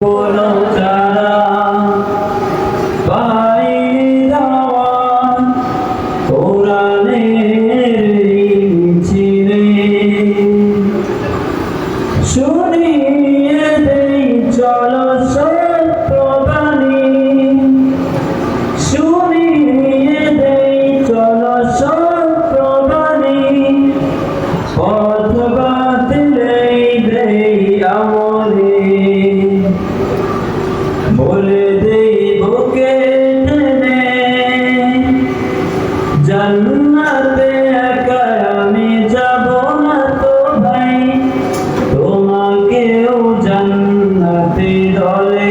কোনো চারা পাইনি দেওয়া কোরআনের মিছিলে শুনিয়ে দেই চলো সত্যবাণী শুনিয়ে দেই চলো সত্যবাণী পথ বাতিলেই দেই আমলে বলে দেই বুকে টেনে জান্নাতে একা আমি যাব না তো ভাই তোমাকেও জান্নাতে দলে